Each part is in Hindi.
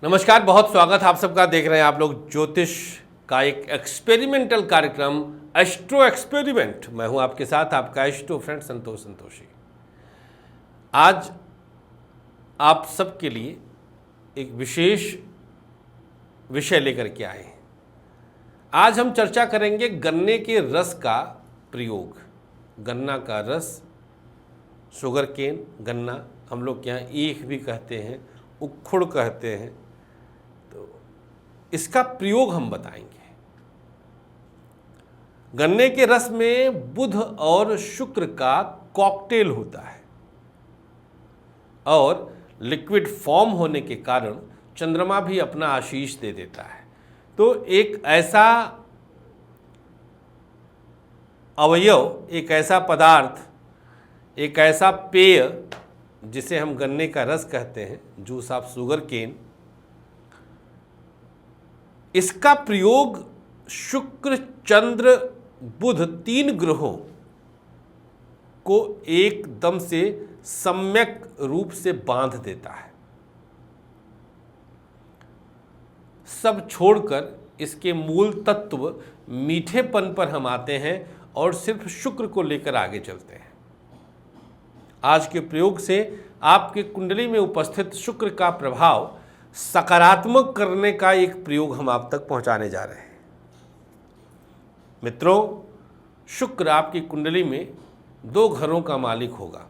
नमस्कार, बहुत स्वागत आप सबका। देख रहे हैं आप लोग ज्योतिष का एक एक्सपेरिमेंटल कार्यक्रम एस्ट्रो एक्सपेरिमेंट। मैं हूं आपके साथ आपका एस्ट्रो फ्रेंड संतोषी। आज आप सबके लिए एक विशेष विषय लेकर के आए हैं। आज हम चर्चा करेंगे गन्ने के रस का प्रयोग। गन्ना का रस, शुगर केन, गन्ना हम लोग के यहाँ ईख भी कहते हैं, उखुड़ कहते हैं, तो इसका प्रयोग हम बताएंगे। गन्ने के रस में बुध और शुक्र का कॉकटेल होता है और लिक्विड फॉर्म होने के कारण चंद्रमा भी अपना आशीष दे देता है। तो एक ऐसा अवयव, एक ऐसा पदार्थ, एक ऐसा पेय जिसे हम गन्ने का रस कहते हैं, जूस ऑफ शुगर केन, इसका प्रयोग शुक्र, चंद्र, बुध तीन ग्रहों को एकदम से सम्यक रूप से बांध देता है। सब छोड़कर इसके मूल तत्व मीठेपन पर हम आते हैं और सिर्फ शुक्र को लेकर आगे चलते हैं। आज के प्रयोग से आपके कुंडली में उपस्थित शुक्र का प्रभाव सकारात्मक करने का एक प्रयोग हम आप तक पहुंचाने जा रहे हैं। मित्रों, शुक्र आपकी कुंडली में 2 घरों का मालिक होगा।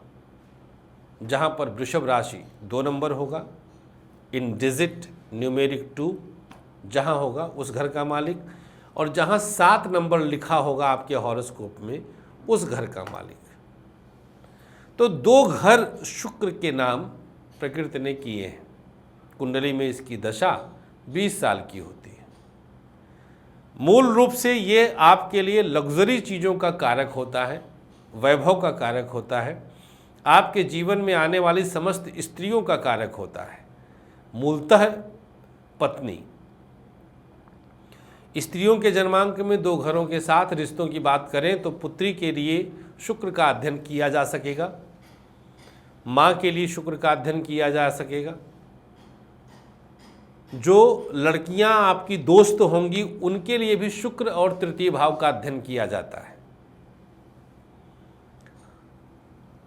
जहां पर वृषभ राशि 2 नंबर होगा, इन डिजिट न्यूमेरिक 2 जहां होगा उस घर का मालिक, और जहां 7 नंबर लिखा होगा आपके हॉरोस्कोप में उस घर का मालिक। तो 2 घर शुक्र के नाम प्रकृति ने किए हैं। कुंडली में इसकी दशा 20 साल की होती है। मूल रूप से ये आपके लिए लग्जरी चीज़ों का कारक होता है, वैभव का कारक होता है, आपके जीवन में आने वाली समस्त स्त्रियों का कारक होता है। मूलतः पत्नी। स्त्रियों के जन्मांक में 2 घरों के साथ रिश्तों की बात करें तो पुत्री के लिए शुक्र का अध्ययन किया जा सकेगा, माँ के लिए शुक्र का अध्ययन किया जा सकेगा। जो लड़कियां आपकी दोस्त होंगी उनके लिए भी शुक्र और तृतीय भाव का अध्ययन किया जाता है।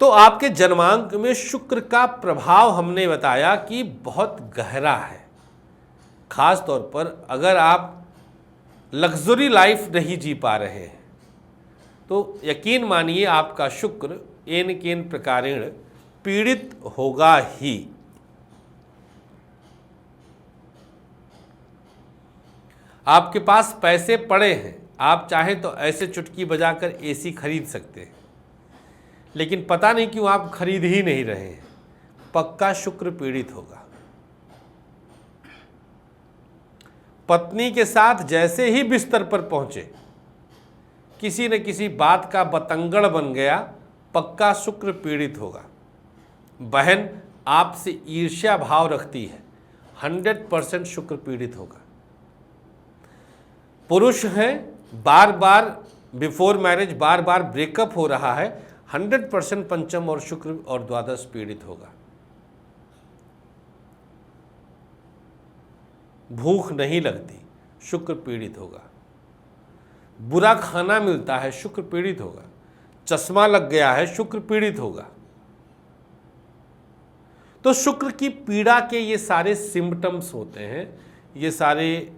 तो आपके जन्मांक में शुक्र का प्रभाव हमने बताया कि बहुत गहरा है। खास तौर पर अगर आप लग्जरी लाइफ नहीं जी पा रहे हैं तो यकीन मानिए आपका शुक्र एन केन प्रकारेण पीड़ित होगा ही। आपके पास पैसे पड़े हैं, आप चाहें तो ऐसे चुटकी बजाकर एसी खरीद सकते हैं, लेकिन पता नहीं क्यों आप खरीद ही नहीं रहे हैं। पक्का शुक्र पीड़ित होगा। पत्नी के साथ जैसे ही बिस्तर पर पहुंचे, किसी न किसी बात का बतंगड़ बन गया, पक्का शुक्र पीड़ित होगा। बहन आपसे ईर्ष्या भाव रखती है, 100% शुक्र पीड़ित होगा। पुरुष हैं, बार बार बिफोर मैरिज बार बार ब्रेकअप हो रहा है, 100% पंचम और शुक्र और द्वादश पीड़ित होगा। भूख नहीं लगती, शुक्र पीड़ित होगा। बुरा खाना मिलता है, शुक्र पीड़ित होगा। चश्मा लग गया है, शुक्र पीड़ित होगा। तो शुक्र की पीड़ा के ये सारे सिम्पटम्स होते हैं, ये सारे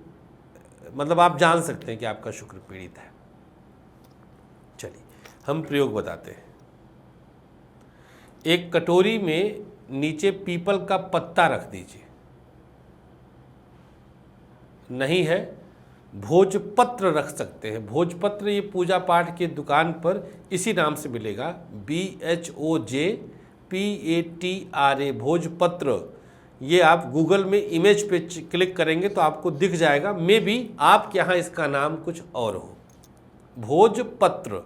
मतलब आप जान सकते हैं कि आपका शुक्र पीड़ित है। चलिए हम प्रयोग बताते हैं। एक कटोरी में नीचे पीपल का पत्ता रख दीजिए। नहीं है, भोजपत्र रख सकते हैं। भोजपत्र ये पूजा पाठ के दुकान पर इसी नाम से मिलेगा, BHOJPATRA, भोजपत्र। ये आप गूगल में इमेज पे क्लिक करेंगे तो आपको दिख जाएगा। मे बी आपके यहाँ इसका नाम कुछ और हो। भोजपत्र,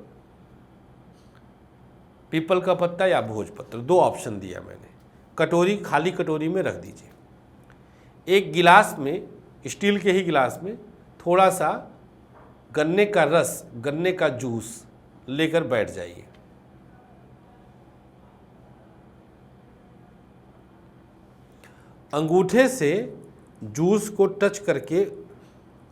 पीपल का पत्ता या भोजपत्र, 2 ऑप्शन दिया मैंने। कटोरी, खाली कटोरी में रख दीजिए। एक गिलास में, स्टील के ही गिलास में, थोड़ा सा गन्ने का रस, गन्ने का जूस लेकर बैठ जाइए। अंगूठे से जूस को टच करके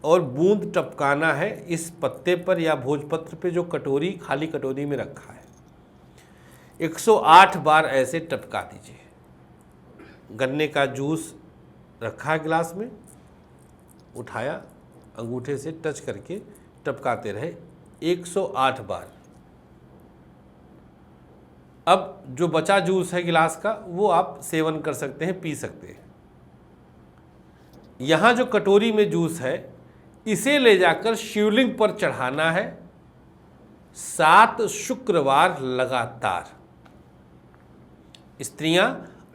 और बूंद टपकाना है इस पत्ते पर या भोजपत्र पे जो कटोरी खाली कटोरी में रखा है। 108 बार ऐसे टपका दीजिए। गन्ने का जूस रखा है गिलास में, उठाया, अंगूठे से टच करके टपकाते रहे 108 बार। अब जो बचा जूस है गिलास का वो आप सेवन कर सकते हैं, पी सकते हैं। यहाँ जो कटोरी में जूस है इसे ले जाकर शिवलिंग पर चढ़ाना है 7 शुक्रवार लगातार। स्त्रियां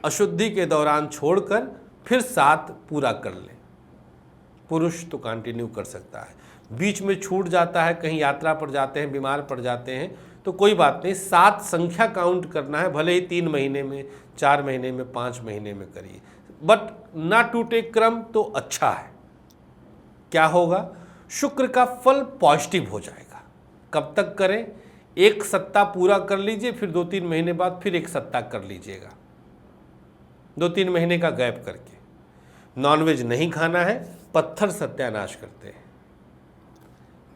अशुद्धि के दौरान छोड़कर फिर 7 पूरा कर लें। पुरुष तो कंटिन्यू कर सकता है, बीच में छूट जाता है, कहीं यात्रा पर जाते हैं, बीमार पड़ जाते हैं तो कोई बात नहीं, 7 संख्या काउंट करना है, भले ही 3 महीने में, 4 महीने में, 5 महीने में करिए, बट ना टूटे क्रम तो अच्छा है। क्या होगा, शुक्र का फल पॉजिटिव हो जाएगा। कब तक करें, 1 सप्ताह पूरा कर लीजिए, फिर 2-3 महीने बाद फिर 1 सप्ताह कर लीजिएगा, 2-3 महीने का गैप करके। नॉनवेज नहीं खाना है, पत्थर सत्यानाश करते हैं।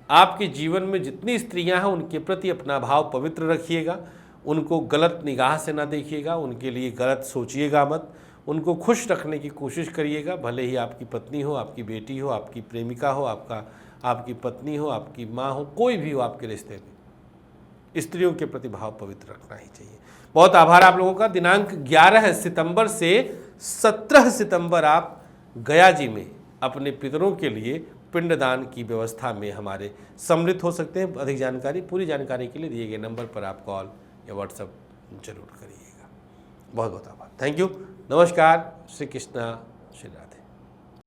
आपके जीवन में जितनी स्त्रियां हैं उनके प्रति अपना भाव पवित्र रखिएगा, उनको गलत निगाह से ना देखिएगा, उनके लिए गलत सोचिएगा मत, उनको खुश रखने की कोशिश करिएगा। भले ही आपकी पत्नी हो, आपकी बेटी हो, आपकी प्रेमिका हो, आपकी पत्नी हो, आपकी माँ हो, कोई भी हो आपके रिश्ते में, स्त्रियों के प्रति भाव पवित्र रखना ही चाहिए। बहुत आभार आप लोगों का। दिनांक 11 सितंबर से 17 सितंबर आप गया जी में अपने पितरों के लिए पिंडदान की व्यवस्था में हमारे सम्मिलित हो सकते हैं। अधिक जानकारी, पूरी जानकारी के लिए दिए गए नंबर पर आप कॉल या व्हाट्सएप जरूर करिएगा। बहुत बहुत आभार। Thank you. नमस्कार। श्री कृष्णा, श्री राधे।